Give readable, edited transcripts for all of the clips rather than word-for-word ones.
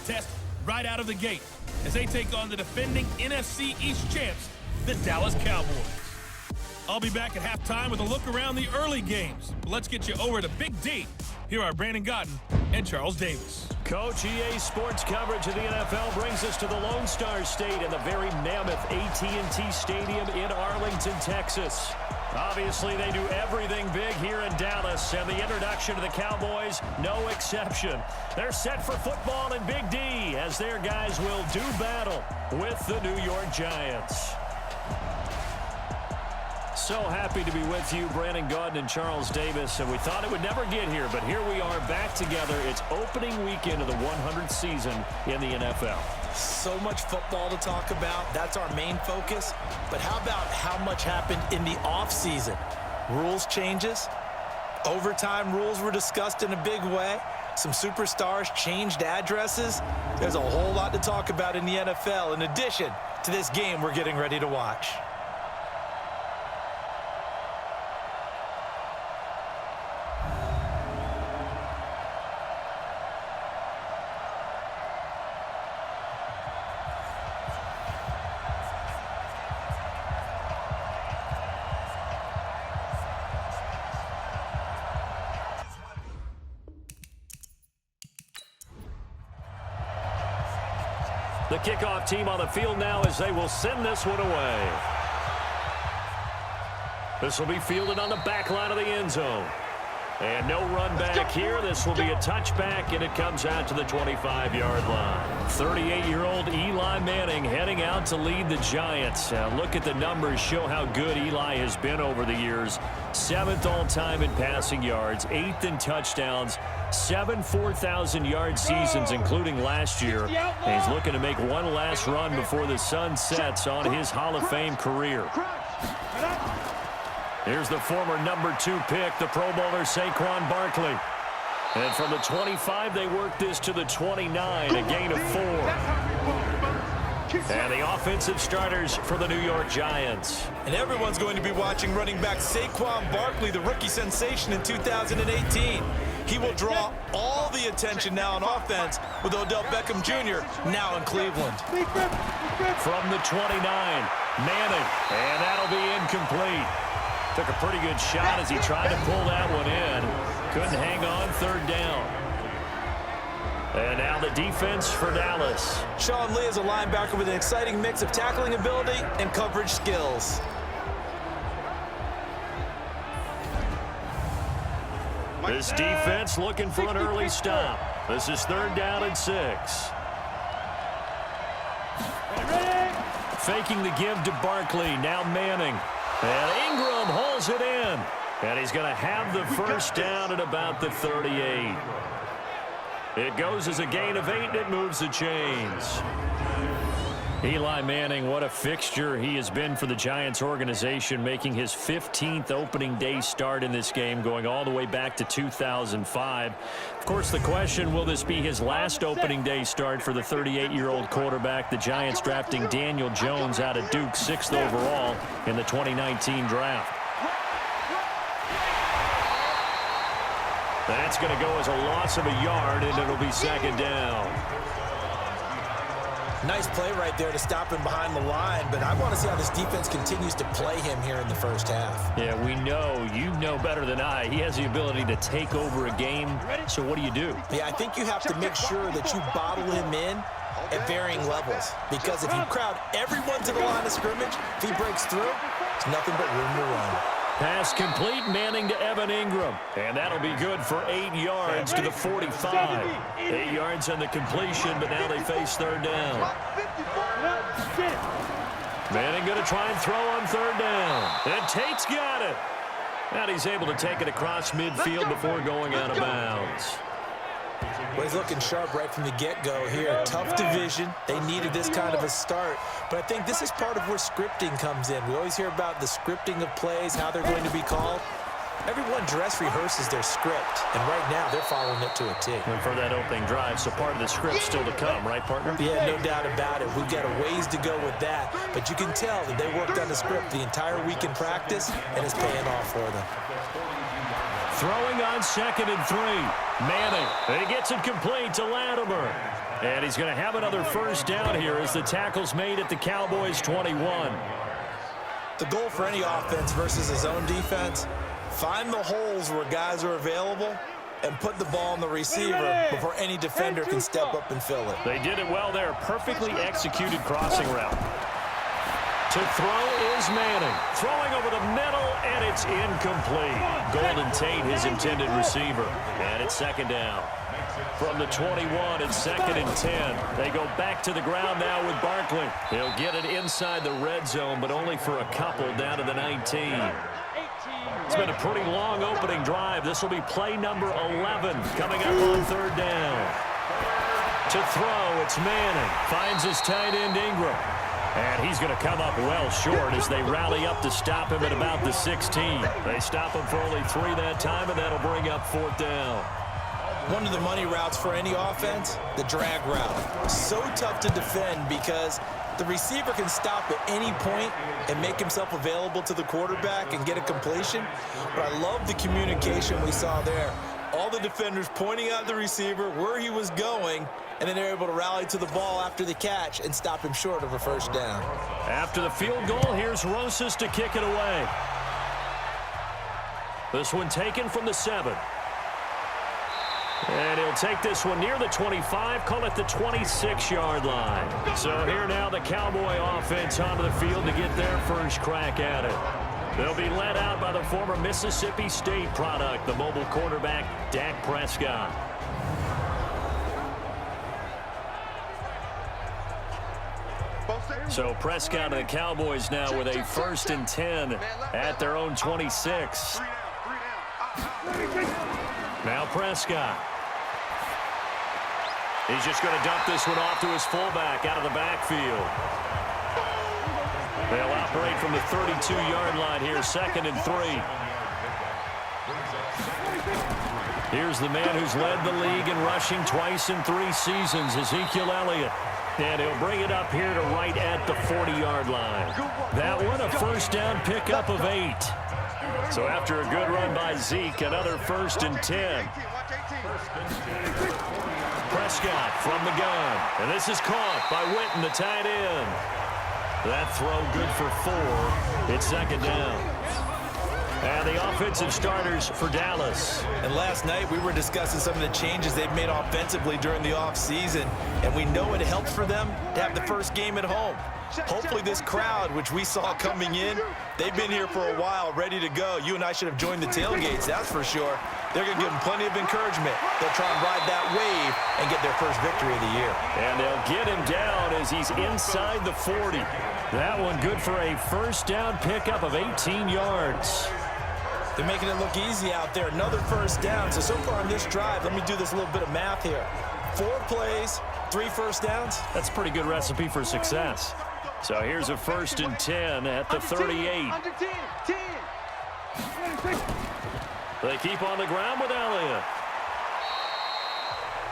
test right out of the gate as they take on the defending NFC East champs, the Dallas Cowboys. I'll be back at halftime with a look around the early games. But let's get you over to Big D. Here are Brandon Gaudin and Charles Davis. Coach, EA Sports coverage of the NFL brings us to the Lone Star State in the very mammoth AT&T Stadium in Arlington, Texas. Obviously, they do everything big here in Dallas, and the introduction to the Cowboys, no exception. They're set for football in Big D as their guys will do battle with the New York Giants. So happy to be with you, Brandon Gaudin and Charles Davis, and we thought it would never get here, but here we are back together. It's opening weekend of the 100th season in the NFL. So much football to talk about. That's our main focus. But how about how much happened in the offseason? Rules changes. Overtime rules were discussed in a big way. Some superstars changed addresses. There's a whole lot to talk about in the NFL in addition to this game we're getting ready to watch. The kickoff team on the field now as they will send this one away. This will be fielded on the back line of the end zone. And no run back here. This will be a touchback, and it comes out to the 25-yard line. 38-year-old Eli Manning heading out to lead the Giants. Look at the numbers, show how good Eli has been over the years. 7th all-time in passing yards, 8th in touchdowns, 7 4,000-yard seasons, including last year. And he's looking to make one last run before the sun sets on his Hall of Fame career. Here's the former number 2 pick, the Pro Bowler Saquon Barkley. And from the 25, they work this to the 29, a gain of 4. And the offensive starters for the New York Giants. And everyone's going to be watching running back Saquon Barkley, the rookie sensation in 2018. He will draw all the attention now on offense with Odell Beckham Jr. now in Cleveland. From the 29, Manning, and that'll be incomplete. Took a pretty good shot as he tried to pull that one in. Couldn't hang on, 3rd down. And now the defense for Dallas. Sean Lee is a linebacker with an exciting mix of tackling ability and coverage skills. This defense looking for an early stop. This is 3rd down and 6. Faking the give to Barkley, now Manning. And Ingram hauls it in. And he's going to have the first down at about the 38. It goes as a gain of 8, and it moves the chains. Eli Manning, what a fixture he has been for the Giants organization, making his 15th opening day start in this game, going all the way back to 2005. Of course, the question, will this be his last opening day start for the 38-year-old quarterback? The Giants drafting Daniel Jones out of Duke, 6th overall in the 2019 draft. That's going to go as a loss of a yard, and it'll be 2nd down. Nice play right there to stop him behind the line, but I want to see how this defense continues to play him here in the first half. Yeah, we know, you know better than I, he has the ability to take over a game. So what do you do? Yeah, I think you have to make sure that you bottle him in at varying levels, because if you crowd everyone to the line of scrimmage, if he breaks through, there's nothing but room to run. Pass complete, Manning to Evan Ingram. And that'll be good for 8 yards to the 45. 8 yards on the completion, but now they face 3rd down. Manning going to try and throw on 3rd down. And Tate's got it. And he's able to take it across midfield before going out of bounds. Well, he's looking sharp right from the get-go here. Tough division. They needed this kind of a start. But I think this is part of where scripting comes in. We always hear about the scripting of plays, how they're going to be called. Everyone dress rehearses their script, and right now they're following it to a T. And for that opening drive, so part of the script still to come, right, partner? Yeah, no doubt about it. We've got a ways to go with that, but you can tell that they worked on the script the entire week in practice, and it's paying off for them. Throwing on 2nd and 3. Manning, and he gets it complete to Latimer. And he's going to have another first down here as the tackle's made at the Cowboys' 21. The goal for any offense versus his own defense, find the holes where guys are available and put the ball on the receiver before any defender can step up and fill it. They did it well there. Perfectly executed crossing route. To throw is Manning. Throwing over the middle, and it's incomplete. Golden Tate, his intended receiver. And it's second down. From the 21, it's 2nd and 10. They go back to the ground now with Barkley. He'll get it inside the red zone, but only for a couple down to the 19. It's been a pretty long opening drive. This will be play number 11 coming up on 3rd down. To throw, it's Manning. Finds his tight end Ingram. And he's going to come up well short as they rally up to stop him at about the 16. They stop him for only 3 that time, and that'll bring up 4th down. One of the money routes for any offense, the drag route. So tough to defend because the receiver can stop at any point and make himself available to the quarterback and get a completion. But I love the communication we saw there. All the defenders pointing out the receiver, where he was going, and then they're able to rally to the ball after the catch and stop him short of a first down. After the field goal, here's Rosas to kick it away. This one taken from the 7. And he'll take this one near the 25, call it the 26-yard line. So here now the Cowboy offense onto the field to get their first crack at it. They'll be led out by the former Mississippi State product, the mobile quarterback, Dak Prescott. So Prescott and the Cowboys now with a 1st and 10 at their own 26. Now Prescott. He's just going to dump this one off to his fullback out of the backfield. They'll operate from the 32-yard line here, 2nd and 3. Here's the man who's led the league in rushing twice in 3 seasons, Ezekiel Elliott. And he'll bring it up here to right at the 40-yard line. That one, a first down pickup of 8. So after a good run by Zeke, another 1st and 10. Prescott from the gun. And this is caught by Witten, the tight end. That throw good for 4. It's 2nd down. And the offensive starters for Dallas. And last night we were discussing some of the changes they've made offensively during the offseason, and we know it helps for them to have the first game at home. Hopefully this crowd, which we saw coming in, they've been here for a while, ready to go. You and I should have joined the tailgates, that's for sure. They're going to give them plenty of encouragement. They'll try and ride that wave and get their first victory of the year. And they'll get him down as he's inside the 40. That one good for a first down pickup of 18 yards. They're making it look easy out there. Another first down. So far on this drive, let me do this little bit of math here. 4 plays, 3 first downs. That's a pretty good recipe for success. So here's a 1st and 10 at the 38. They keep on the ground with Elliott.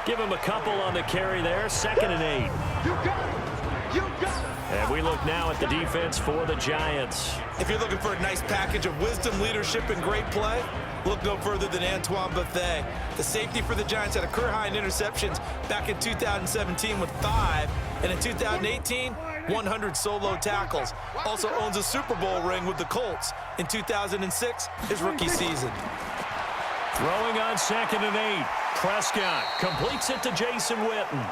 Give him a couple on the carry there. 2nd and 8. You got it. You got it. And we look now at the defense for the Giants. If you're looking for a nice package of wisdom, leadership, and great play, look no further than Antoine Bethea. The safety for the Giants had a career high in interceptions back in 2017 with 5, and in 2018, 100 solo tackles. Also owns a Super Bowl ring with the Colts in 2006, his rookie season. Throwing on 2nd and 8. Prescott completes it to Jason Witten.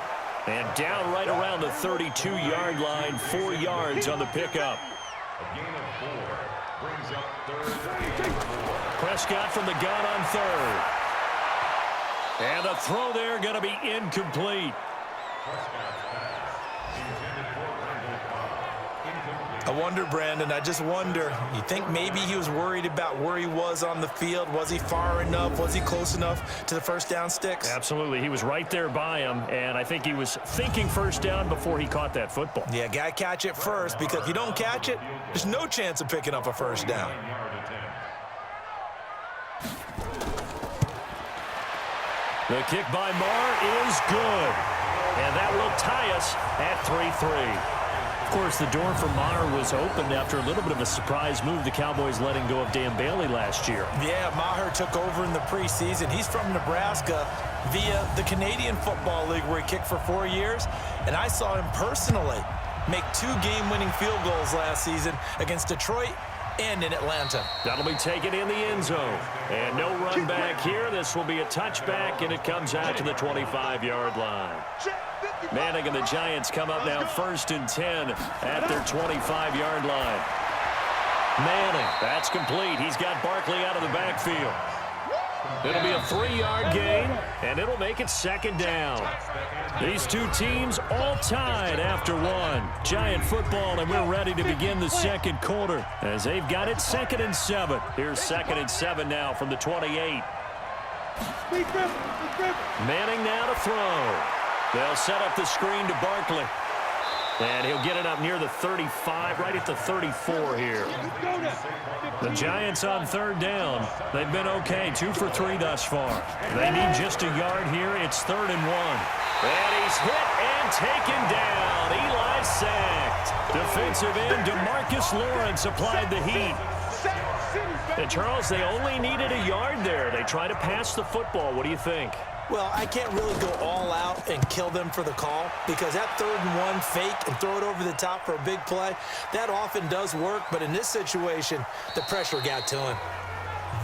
And down right around the 32-yard line, 4 yards on the pickup. A gain of 4 brings up 3rd. Prescott from the gun on 3rd. And a throw there going to be incomplete. I wonder, Brandon, I just wonder, you think maybe he was worried about where he was on the field? Was he far enough? Was he close enough to the first down sticks? Absolutely. He was right there by him, and I think he was thinking first down before he caught that football. Yeah, got to catch it first, because if you don't catch it, there's no chance of picking up a first down. The kick by Marr is good, and that will tie us at 3-3. Of course, the door for Maher was opened after a little bit of a surprise move. The Cowboys letting go of Dan Bailey last year. Yeah, Maher took over in the preseason. He's from Nebraska. via the Canadian Football League, where he kicked for 4 years, and I saw him personally make 2 game-winning field goals last season against Detroit and in Atlanta. That'll be taken in the end zone. And no run back here. This will be a touchback, and it comes out to the 25-yard line. Manning and the Giants come up now 1st and 10 at their 25-yard line. Manning, that's complete. He's got Barkley out of the backfield. It'll be a 3-yard gain, and it'll make it 2nd down. These two teams all tied after 1. Giant football, and we're ready to begin the 2nd quarter as they've got it 2nd and 7. Here's 2nd and 7 now from the 28. Manning now to throw. They'll set up the screen to Barkley. And he'll get it up near the 35, right at the 34 here. The Giants on 3rd down. They've been okay, 2 for 3 thus far. They need just a yard here. It's 3rd and 1. And he's hit and taken down. Eli sacked. Defensive end DeMarcus Lawrence applied the heat. And Charles, they only needed a yard there. They try to pass the football. What do you think? Well, I can't really go all out and kill them for the call, because that 3rd and 1 fake and throw it over the top for a big play, that often does work. But in this situation, the pressure got to him.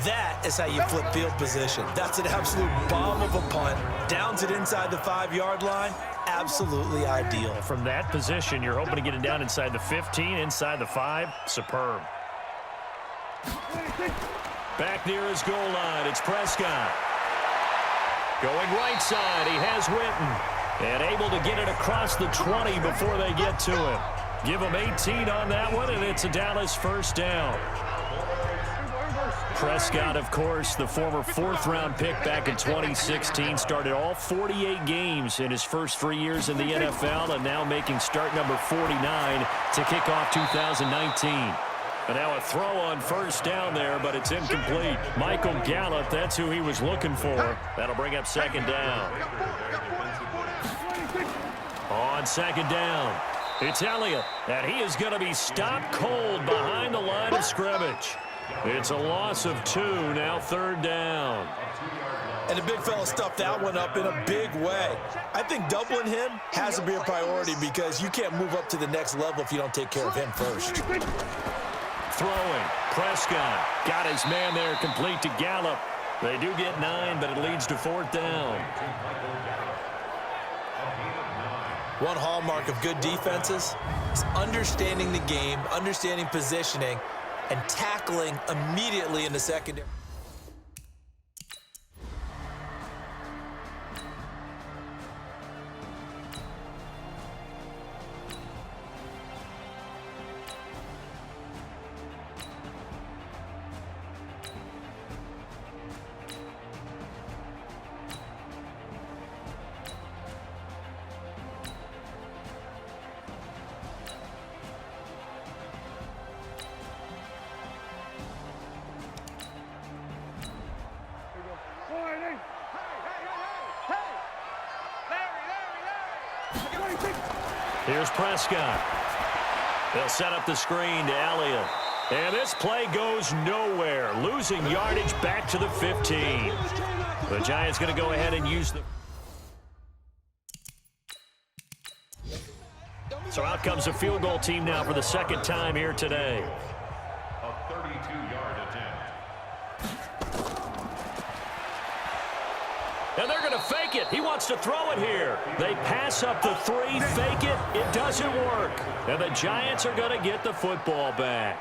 That is how you flip field position. That's an absolute bomb of a punt. Downs it inside the 5-yard line. Absolutely ideal. From that position, you're hoping to get it down inside the 15, inside the 5. Superb. Back near his goal line, it's Prescott. Going right side, he has Witten. And able to get it across the 20 before they get to him. Give him 18 on that one, and it's a Dallas 1st down. Prescott, of course, the former 4th-round pick back in 2016, started all 48 games in his first 3 years in the NFL, and now making start number 49 to kick off 2019. And now a throw on 1st down there, but it's incomplete. Michael Gallup, that's who he was looking for. That'll bring up 2nd down. On 2nd down, it's Elliott, and he is going to be stopped cold behind the line of scrimmage. It's a loss of 2, now 3rd down. And the big fella stuffed that one up in a big way. I think doubling him has to be a priority, because you can't move up to the next level if you don't take care of him first. Throwing, Prescott got his man there, complete to Gallup. They do get 9, but it leads to 4th down. One hallmark of good defenses is understanding the game, understanding positioning, and tackling immediately in the secondary. Here's Prescott. They'll set up the screen to Elliott. And this play goes nowhere. Losing yardage back to the 15. The Giants going to go ahead and use the... So out comes a field goal team now for the 2nd time here today. A 32-yard attempt. And they're going to fake it. He wants to throw it here. They pass up the 3, fake it. It doesn't work. And the Giants are going to get the football back.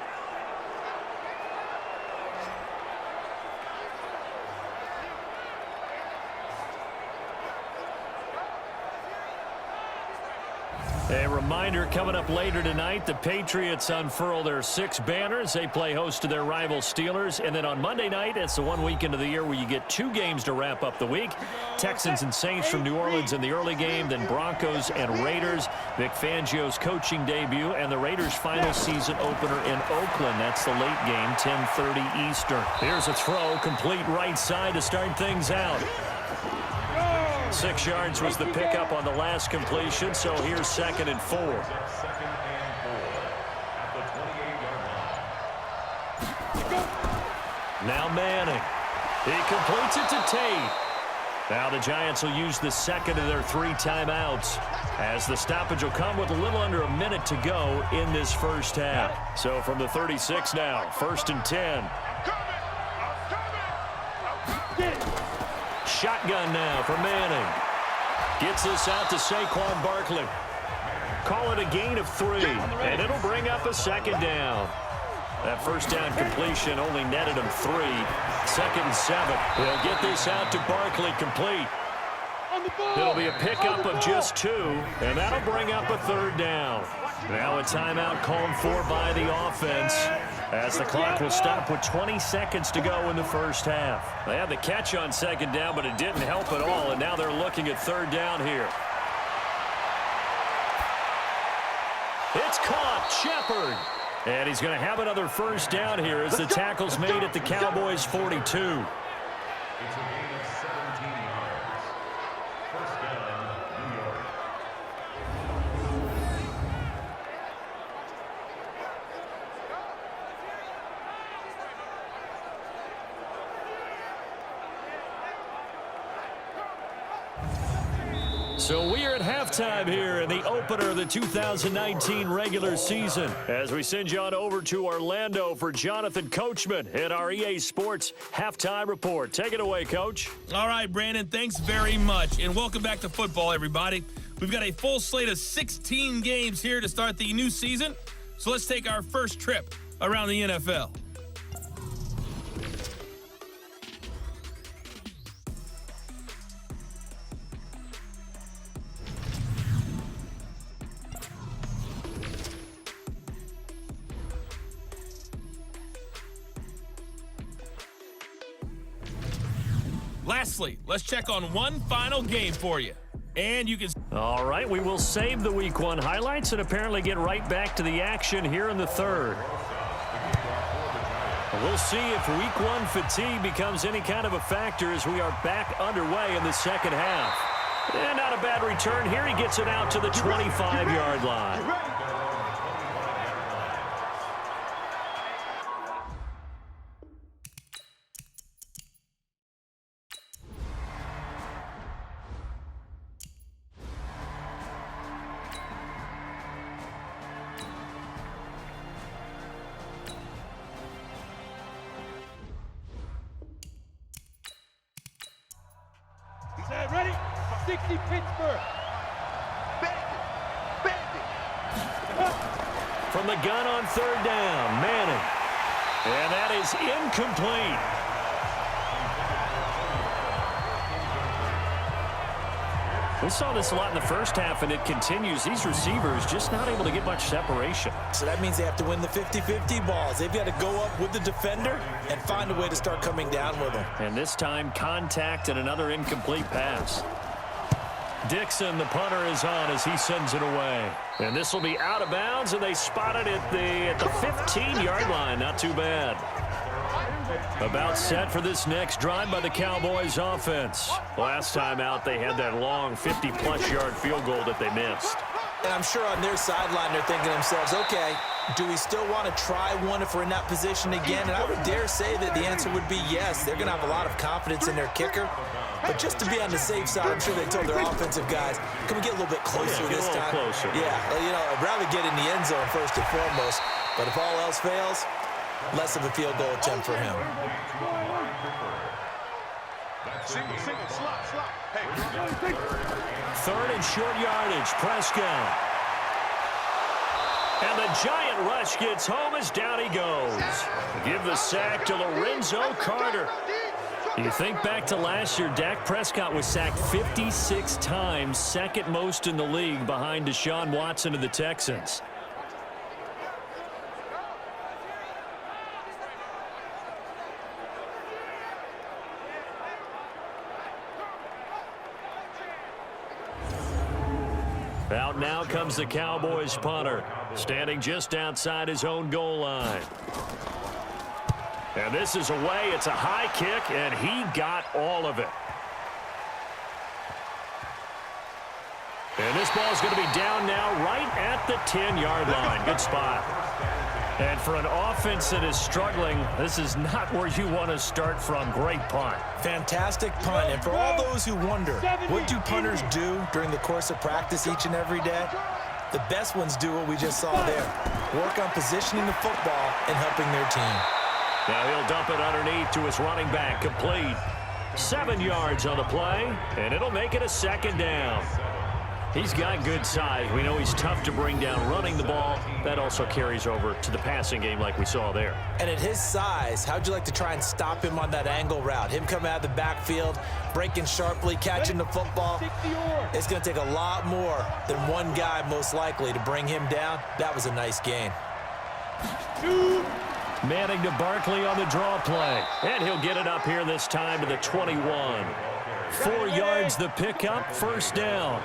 A reminder, coming up later tonight, the Patriots unfurl their 6 banners. They play host to their rival Steelers. And then on Monday night, it's the one weekend of the year where you get 2 games to wrap up the week. Texans and Saints from New Orleans in the early game, then Broncos and Raiders. Vic Fangio's coaching debut, and the Raiders' final season opener in Oakland. That's the late game, 10:30 Eastern. Here's a throw, complete right side to start things out. 6 yards was the pickup on the last completion, so here's 2nd and 4. Now Manning. He completes it to Tate. Now the Giants will use the second of their 3 timeouts, as the stoppage will come with a little under a minute to go in this first half. So from the 36 now, 1st and 10. Shotgun now for Manning. Gets this out to Saquon Barkley. Call it a gain of 3, and it'll bring up a 2nd down. That first down completion only netted him 3. 2nd and 7. They'll get this out to Barkley, complete. It'll be a pickup of just 2, and that'll bring up a 3rd down. Now a timeout called for by the offense, as the clock will stop with 20 seconds to go in the first half. They had the catch on 2nd down, but it didn't help at all, and now they're looking at 3rd down here. It's caught. Shepard. And he's going to have another first down here as the tackle's made at the Cowboys' 42. It's a gain of 17 yards. First down, New York. So we are at halftime here in the opener of the 2019 regular season, as we send you on over to Orlando for Jonathan Coachman in our EA Sports Halftime Report. Take it away, Coach. All right, Brandon, thanks very much, and welcome back to football, everybody. We've got a full slate of 16 games here to start the new season, so let's take our first trip around the NFL. Lastly, let's check on one final game for you. And you can... All right, we will save the Week 1 highlights and apparently get right back to the action here in the 3rd. We'll see if Week 1 fatigue becomes any kind of a factor as we are back underway in the 2nd half. And not a bad return here. He gets it out to the 25-yard line. Ready? 60 Pittsburgh. From the gun on 3rd down, Manning. And that is incomplete. We saw this a lot in the first half, and it continues. These receivers just not able to get much separation. So that means they have to win the 50-50 balls. They've got to go up with the defender and find a way to start coming down with them. And this time, contact and another incomplete pass. Dixon, the punter, is on as he sends it away. And this will be out of bounds, and they spot it at the 15-yard line. Not too bad. About set for this next drive by the Cowboys offense. Last time out, they had that long 50-plus yard field goal that they missed. And I'm sure on their sideline, they're thinking to themselves, okay, do we still want to try one if we're in that position again? And I would dare say that the answer would be yes. They're going to have a lot of confidence in their kicker. But just to be on the safe side, I'm sure they told their offensive guys, can we get a little bit closer this time? Closer. Yeah, you know, I'd rather get in the end zone first and foremost. But if all else fails, less of a field goal attempt for him. Single, slot. Hey. 3rd and short yardage, Prescott. And the giant rush gets home as down he goes. Give the sack to Lorenzo Carter. You think back to last year, Dak Prescott was sacked 56 times, 2nd most in the league behind Deshaun Watson of the Texans. Out now comes the Cowboys punter, standing just outside his own goal line. And this is away. It's a high kick, and he got all of it. And this ball is going to be down now right at the 10-yard line. Good spot. And for an offense that is struggling, this is not where you want to start from. Great punt. Fantastic punt. And for all those who wonder, what do punters do during the course of practice each and every day? The best ones do what we just saw there. Work on positioning the football and helping their team. Now he'll dump it underneath to his running back. Complete. 7 yards on the play, and it'll make it a second down. He's got good size. We know he's tough to bring down running the ball. That also carries over to the passing game like we saw there. And at his size, how'd you like to try and stop him on that angle route? Him coming out of the backfield, breaking sharply, catching the football. It's going to take a lot more than one guy most likely to bring him down. That was a nice game. Manning to Barkley on the draw play. And he'll get it up here this time to the 21. 4 yards the pickup, first down.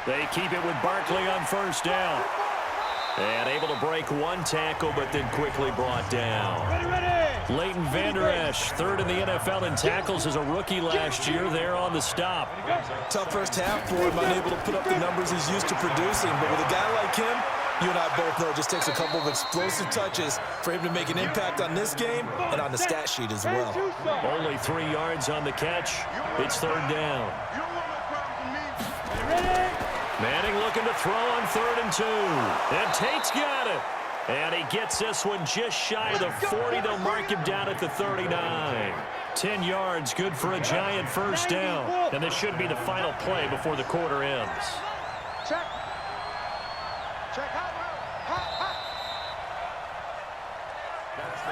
They keep it with Barkley on first down. And able to break one tackle, but then quickly brought down. Leighton Vander Esch, third in the NFL in tackles as a rookie last year. There on the stop. Tough first half for him, unable to put up the numbers he's used to producing. But with a guy like him, you and I both know it just takes a couple of explosive touches for him to make an impact on this game and on the stat sheet as well. Only 3 yards on the catch. It's third down. Manning looking to throw on 3rd and 2. And Tate's got it. And he gets this one just shy of the 40. They'll mark him down at the 39. 10 yards, good for a Giant first down. And this should be the final play before the quarter ends. Check.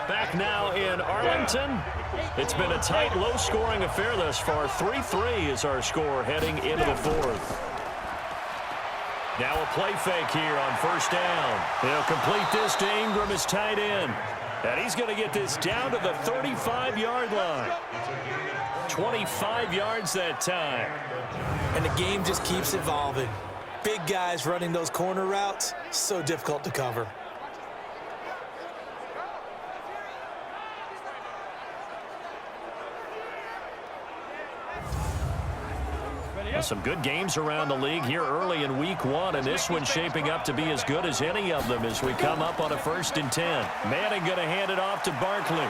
Back now in Arlington. It's been a tight, low-scoring affair thus far. 3-3 is our score heading into the 4th. Now a play fake here on first down. He'll complete this to Ingram as tight end. And he's going to get this down to the 35-yard line. 25 yards that time. And the game just keeps evolving. Big guys running those corner routes, so difficult to cover. Some good games around the league here early in week 1, and this one's shaping up to be as good as any of them as we come up on a 1st and 10. Manning going to hand it off to Barkley.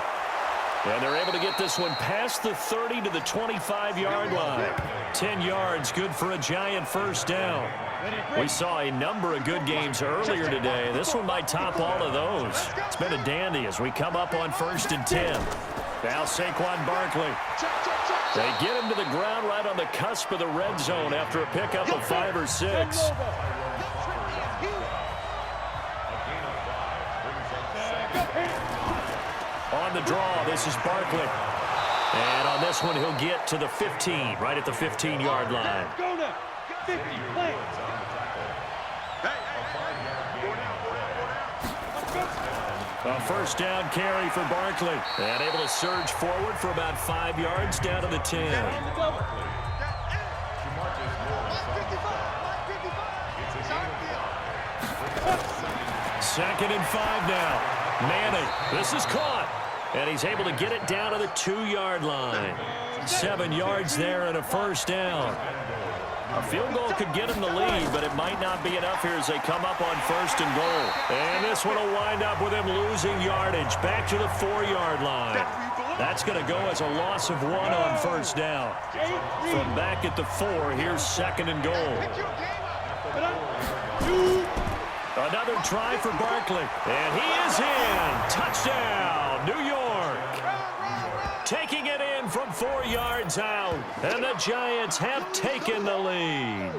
And they're able to get this one past the 30 to the 25-yard line. 10 yards, good for a Giant first down. We saw a number of good games earlier today. This one might top all of those. It's been a dandy as we come up on 1st and 10. Now Saquon Barkley. They get him to the ground right on the cusp of the red zone after a pickup of 5 or 6. On the draw, this is Barkley. And on this one, he'll get to the 15, right at the 15-yard line. Go now. 50, play. A first down carry for Barkley. And able to surge forward for about 5 yards down to the 10. Second and 5 now. Manning, this is caught. And he's able to get it down to the 2-yard line. 7 yards there and a first down. A field goal could get him the lead, but it might not be enough here as they come up on 1st and goal. And this one will wind up with him losing yardage back to the 4-yard line. That's going to go as a loss of 1 on first down. From back at the 4, here's 2nd and goal. Another try for Barkley. And he is in. Touchdown, New York. Taking it in from 4 yards out. And the Giants have taken the lead.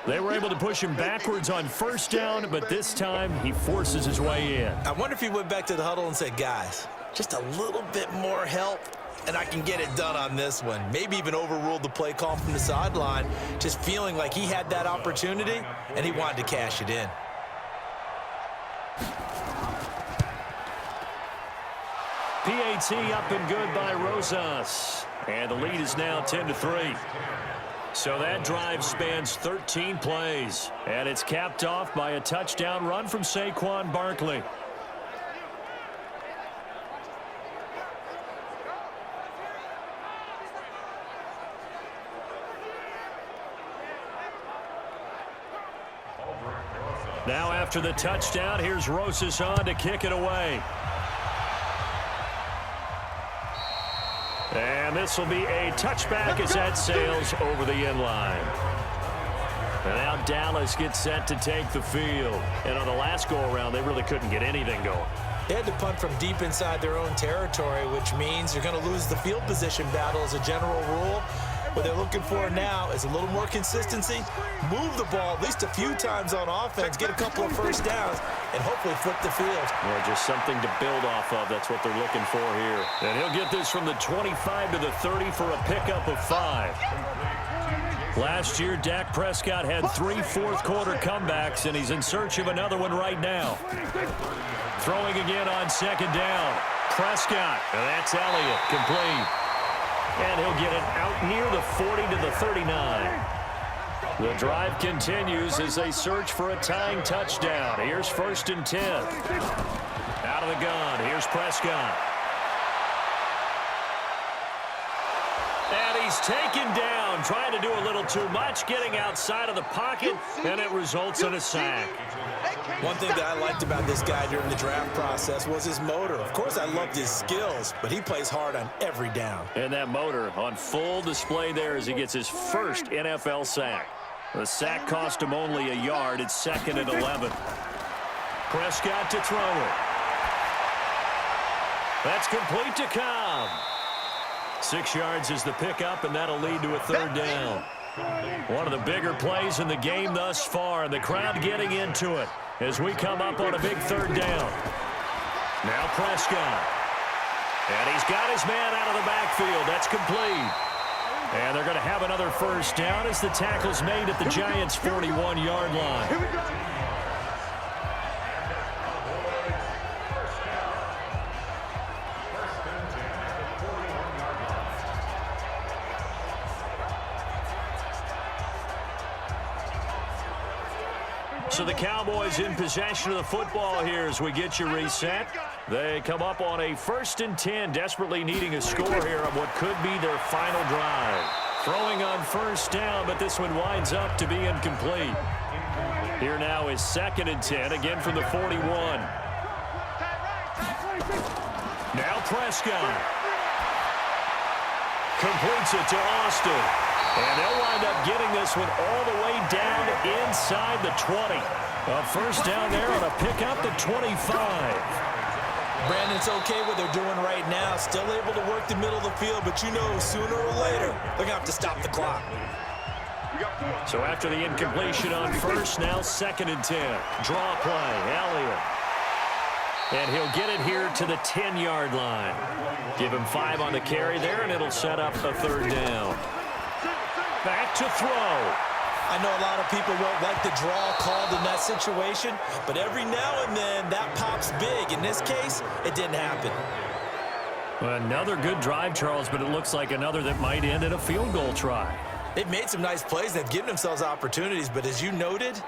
They were able to push him backwards on first down, but this time he forces his way in. I wonder if he went back to the huddle and said, guys, just a little bit more help, and I can get it done on this one. Maybe even overruled the play call from the sideline, just feeling like he had that opportunity, and he wanted to cash it in. PAT up and good by Rosas. And the lead is now 10-3. So that drive spans 13 plays. And it's capped off by a touchdown run from Saquon Barkley. Now after the touchdown, here's Rosas on to kick it away. And this will be a touchback as that sails over the end line. And now Dallas gets set to take the field. And on the last go-around, they really couldn't get anything going. They had to punt from deep inside their own territory, which means you're going to lose the field position battle as a general rule. What they're looking for now is a little more consistency, move the ball at least a few times on offense, get a couple of first downs, and hopefully flip the field. Well, just something to build off of. That's what they're looking for here. And he'll get this from the 25 to the 30 for a pickup of 5. Last year, Dak Prescott had 3 fourth-quarter comebacks, and he's in search of another one right now. Throwing again on second down. Prescott, and that's Elliott, complete. And he'll get it out near the 40 to the 39. The drive continues as they search for a tying touchdown. Here's 1st and 10. Out of the gun, here's Prescott. And he's taken down, trying to do a little too much, getting outside of the pocket, and it results in a sack. One thing that I liked about this guy during the draft process was his motor. Of course, I loved his skills, but he plays hard on every down. And that motor on full display there as he gets his first NFL sack. The sack cost him only a yard. It's 2nd and 11. Prescott to throw it. That's complete to Cobb. 6 yards is the pickup, and that'll lead to a 3rd down. One of the bigger plays in the game thus far, and the crowd getting into it as we come up on a big 3rd down. Now Prescott. And he's got his man out of the backfield. That's complete. And they're going to have another 1st down as the tackle's made at the Giants' 41-yard line. Here we go. So the Cowboys in possession of the football here as we get you reset. They come up on a 1st and 10, desperately needing a score here on what could be their final drive. Throwing on 1st down, but this one winds up to be incomplete. Here now is 2nd and 10, again from the 41. Now Prescott. Completes it to Austin. And they'll wind up getting this one all the way down inside the 20. A 1st down there on a pickup at 25. Brandon, it's okay what they're doing right now. Still able to work the middle of the field, but you know sooner or later they're going to have to stop the clock. So after the incompletion on 1st, now 2nd and 10. Draw play, Elliott. And he'll get it here to the 10-yard line. Give him 5 on the carry there, and it'll set up a 3rd down. Back to throw. I know a lot of people won't like the draw called in that situation, but every now and then that pops big. In this case, it didn't happen. Another good drive, Charles, but it looks like another that might end in a field goal try. They've made some nice plays. They've given themselves opportunities, but as you noted,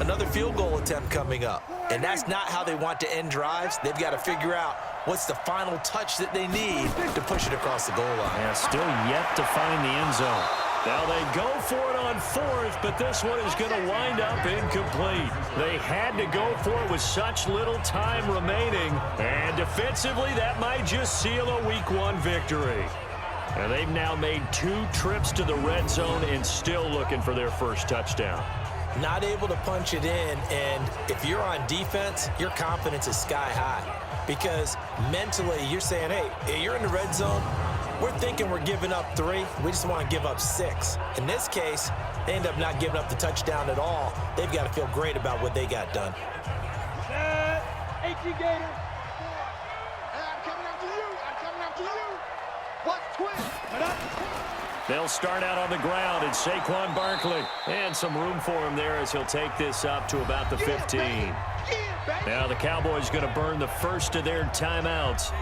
another field goal attempt coming up. And that's not how they want to end drives. They've got to figure out what's the final touch that they need to push it across the goal line. Yeah, still yet to find the end zone. Now they go for it on 4th, but this one is going to wind up incomplete. They had to go for it with such little time remaining, and defensively that might just seal a Week 1 victory. And they've now made 2 trips to the red zone and still looking for their first touchdown. Not able to punch it in, and if you're on defense, your confidence is sky high. Because mentally you're saying, hey, you're in the red zone. We're thinking we're giving up 3. We just want to give up 6. In this case, they end up not giving up the touchdown at all. They've got to feel great about what they got done. 18 Gators. Hey, I'm coming after you. I'm coming after you. What's twin? They'll start out on the ground. It's Saquon Barkley. And some room for him there as he'll take this up to about the 15. Now the Cowboys going to burn the first of their timeouts,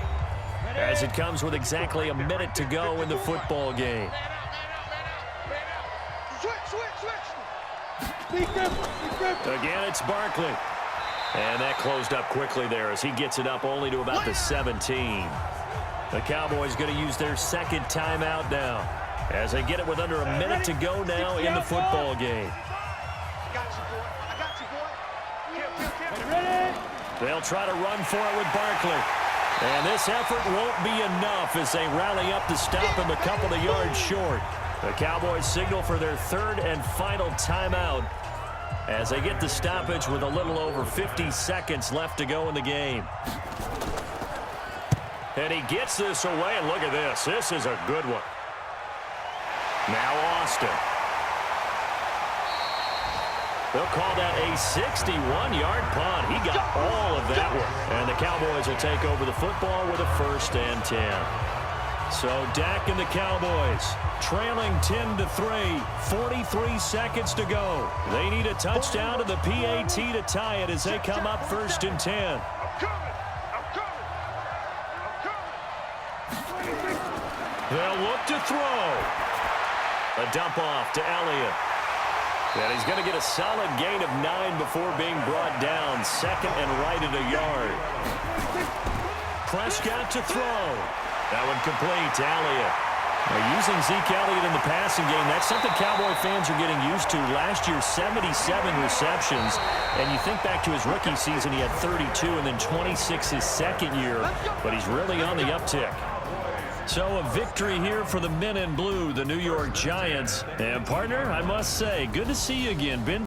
as it comes with exactly a minute to go in the football game. Again, it's Barkley. And that closed up quickly there as he gets it up only to about the 17. The Cowboys going to use their 2nd timeout now, as they get it with under a minute to go now in the football game. They'll try to run for it with Barkley. And this effort won't be enough as they rally up to stop him a couple of yards short. The Cowboys signal for their third and final timeout as they get the stoppage with a little over 50 seconds left to go in the game. And he gets this away, and look at this. This is a good one. Now Austin. They'll call that a 61-yard punt. He got all of that one. And the Cowboys will take over the football with a 1st and 10. So Dak and the Cowboys trailing 10-3, 43 seconds to go. They need a touchdown to the PAT to tie it as they come up 1st and 10. They'll look to throw. A dump off to Elliott. And he's going to get a solid gain of 9 before being brought down. 2nd and right at a yard. Prescott to throw. That one complete to Elliott. Now, using Zeke Elliott in the passing game, that's something Cowboy fans are getting used to. Last year, 77 receptions. And you think back to his rookie season, he had 32 and then 26 his second year. But he's really on the uptick. So a victory here for the men in blue, the New York Giants. And partner, I must say, good to see you again. Been